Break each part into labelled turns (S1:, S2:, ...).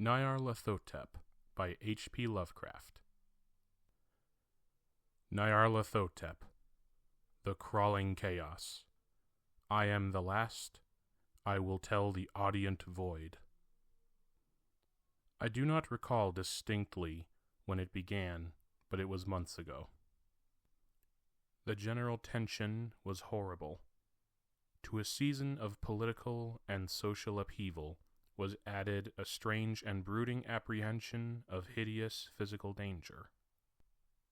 S1: Nyarlathotep by H.P. Lovecraft. Nyarlathotep, the crawling chaos. I am the last. I will tell the audient void. I do not recall distinctly when it began, but it was months ago. The general tension was horrible. To a season of political and social upheaval was added a strange and brooding apprehension of hideous physical danger.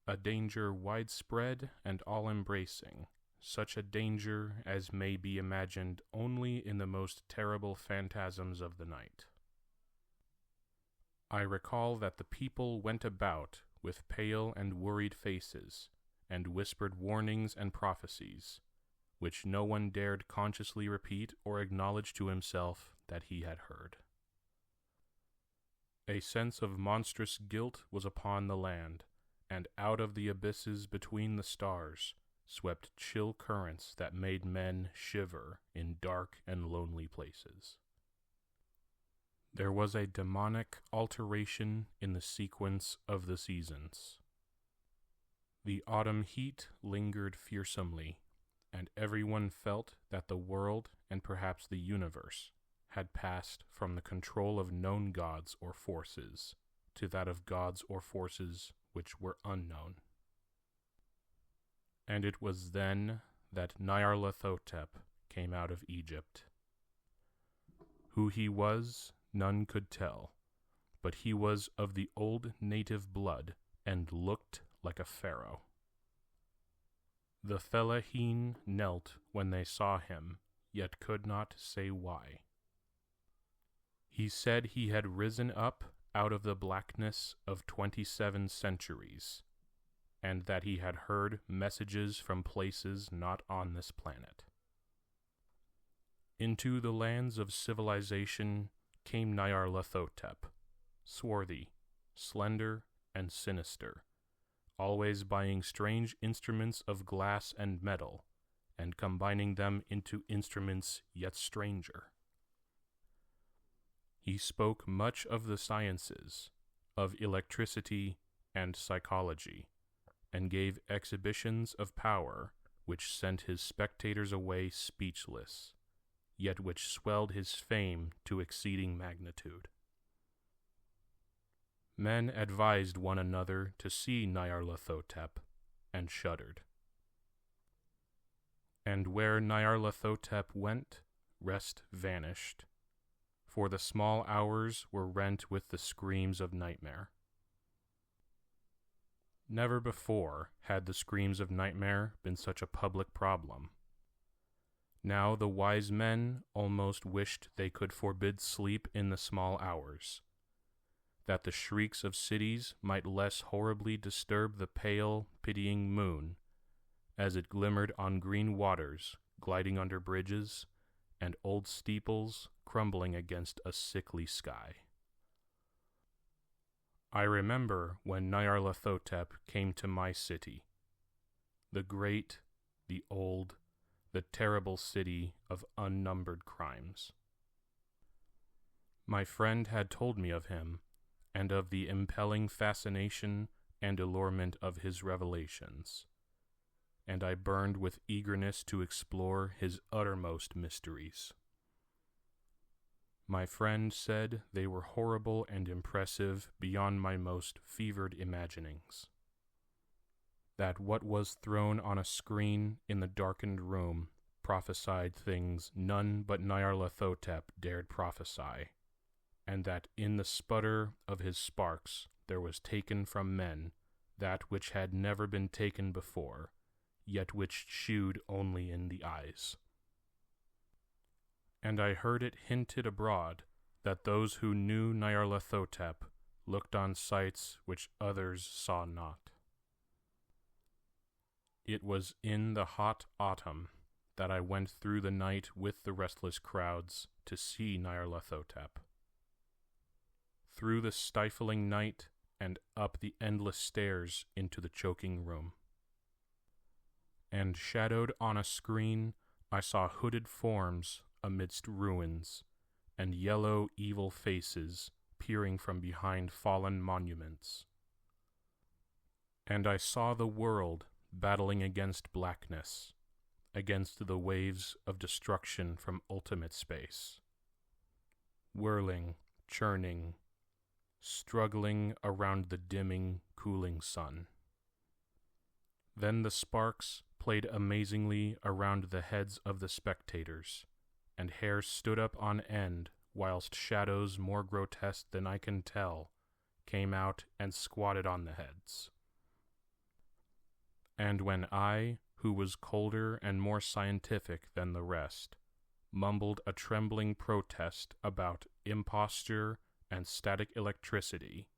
S1: A danger widespread and all-embracing, such a danger as may be imagined only in the most terrible phantasms of the night. I recall that the people went about with pale and worried faces, and whispered warnings and prophecies, which no one dared consciously repeat or acknowledge to himself that he had heard. A sense of monstrous guilt was upon the land, and out of the abysses between the stars swept chill currents that made men shiver in dark and lonely places. There was a demonic alteration in the sequence of the seasons. The autumn heat lingered fearsomely, and everyone felt that the world, and perhaps the universe, had passed from the control of known gods or forces to that of gods or forces which were unknown. And it was then that Nyarlathotep came out of Egypt. Who he was, none could tell, but he was of the old native blood and looked like a pharaoh. The fellaheen knelt when they saw him, yet could not say why. He said he had risen up out of the blackness of 27 centuries, and that he had heard messages from places not on this planet. Into the lands of civilization came Nyarlathotep, swarthy, slender, and sinister, always buying strange instruments of glass and metal, and combining them into instruments yet stranger. He spoke much of the sciences, of electricity and psychology, and gave exhibitions of power which sent his spectators away speechless, yet which swelled his fame to exceeding magnitude. Men advised one another to see Nyarlathotep, and shuddered. And where Nyarlathotep went, rest vanished, for the small hours were rent with the screams of nightmare. Never before had the screams of nightmare been such a public problem. Now the wise men almost wished they could forbid sleep in the small hours, that the shrieks of cities might less horribly disturb the pale, pitying moon, as it glimmered on green waters gliding under bridges, and old steeples crumbling against a sickly sky. I remember when Nyarlathotep came to my city, the great, the old, the terrible city of unnumbered crimes. My friend had told me of him, and of the impelling fascination and allurement of his revelations, and I burned with eagerness to explore his uttermost mysteries. My friend said they were horrible and impressive beyond my most fevered imaginings. That what was thrown on a screen in the darkened room prophesied things none but Nyarlathotep dared prophesy, and that in the sputter of his sparks there was taken from men that which had never been taken before, yet which shewed only in the eyes. And I heard it hinted abroad that those who knew Nyarlathotep looked on sights which others saw not. It was in the hot autumn that I went through the night with the restless crowds to see Nyarlathotep. Through the stifling night and up the endless stairs into the choking room. And shadowed on a screen, I saw hooded forms amidst ruins, and yellow evil faces peering from behind fallen monuments. And I saw the world battling against blackness, against the waves of destruction from ultimate space. Whirling, churning, struggling around the dimming, cooling sun. Then the sparks played amazingly around the heads of the spectators, and hair stood up on end, whilst shadows more grotesque than I can tell came out and squatted on the heads. And when I, who was colder and more scientific than the rest, mumbled a trembling protest about imposture and static electricity,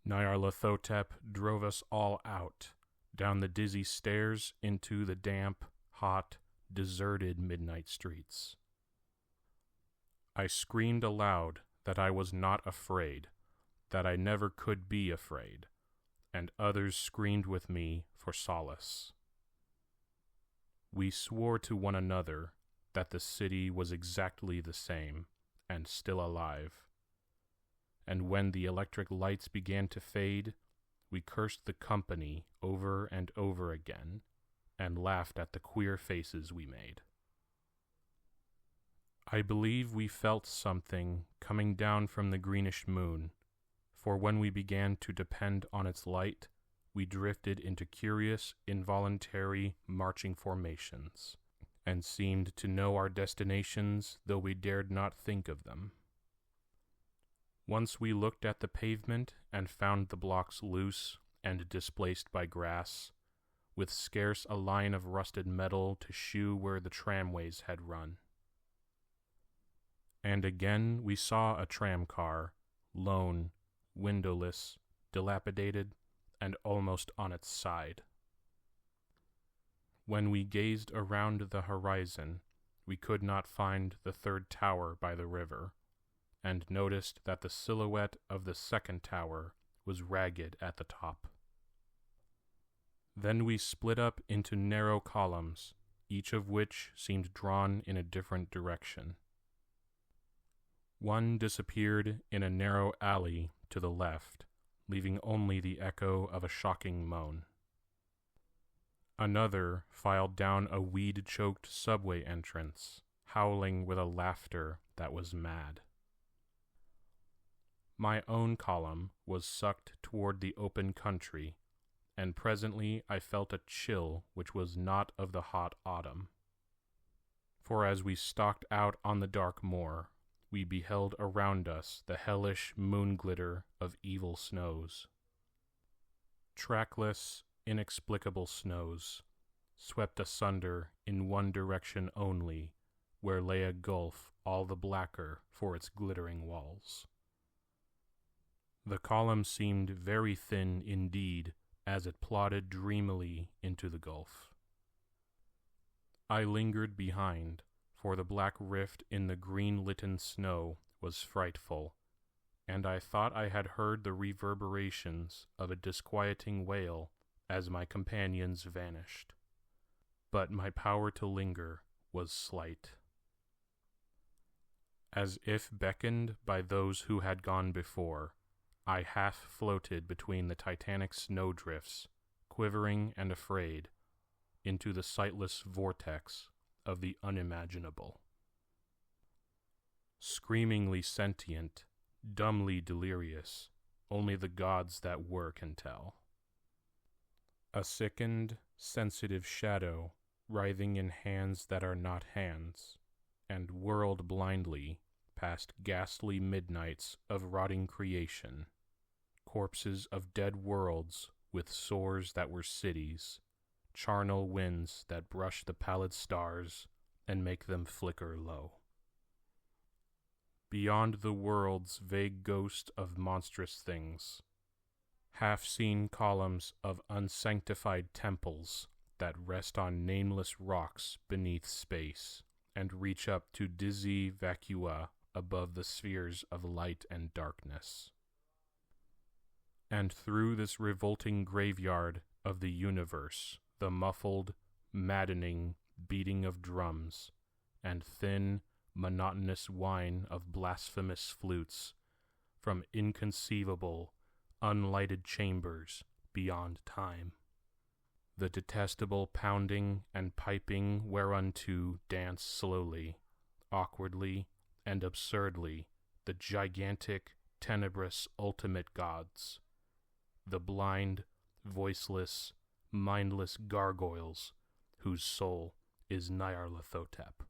S1: Nyarlathotep drove us all out, down the dizzy stairs into the damp, hot, deserted midnight streets. I screamed aloud that I was not afraid, that I never could be afraid, and others screamed with me for solace. We swore to one another that the city was exactly the same, and still alive. And when the electric lights began to fade, we cursed the company over and over again, and laughed at the queer faces we made. I believe we felt something coming down from the greenish moon, for when we began to depend on its light, we drifted into curious, involuntary marching formations, and seemed to know our destinations, though we dared not think of them. Once we looked at the pavement and found the blocks loose and displaced by grass, with scarce a line of rusted metal to shew where the tramways had run. And again we saw a tram car, lone, windowless, dilapidated, and almost on its side. When we gazed around the horizon, we could not find the third tower by the river, and noticed that the silhouette of the second tower was ragged at the top. Then we split up into narrow columns, each of which seemed drawn in a different direction. One disappeared in a narrow alley to the left, leaving only the echo of a shocking moan. Another filed down a weed-choked subway entrance, howling with a laughter that was mad. My own column was sucked toward the open country, and presently I felt a chill which was not of the hot autumn. For as we stalked out on the dark moor, we beheld around us the hellish moon-glitter of evil snows. Trackless, inexplicable snows, swept asunder in one direction only, where lay a gulf all the blacker for its glittering walls. The column seemed very thin indeed as it plodded dreamily into the gulf. I lingered behind, for the black rift in the green-litten snow was frightful, and I thought I had heard the reverberations of a disquieting wail as my companions vanished. But my power to linger was slight. As if beckoned by those who had gone before, I half floated between the titanic snowdrifts, quivering and afraid, into the sightless vortex of the unimaginable. Screamingly sentient, dumbly delirious, only the gods that were can tell. A sickened, sensitive shadow writhing in hands that are not hands, and whirled blindly past ghastly midnights of rotting creation, corpses of dead worlds with sores that were cities, charnel winds that brush the pallid stars and make them flicker low. Beyond the world's vague ghost of monstrous things, half-seen columns of unsanctified temples that rest on nameless rocks beneath space and reach up to dizzy vacua above the spheres of light and darkness. And through this revolting graveyard of the universe, the muffled, maddening beating of drums and thin, monotonous whine of blasphemous flutes from inconceivable, unlighted chambers beyond time. The detestable pounding and piping whereunto dance slowly, awkwardly, and absurdly the gigantic, tenebrous ultimate gods, the blind, voiceless, mindless gargoyles whose soul is Nyarlathotep.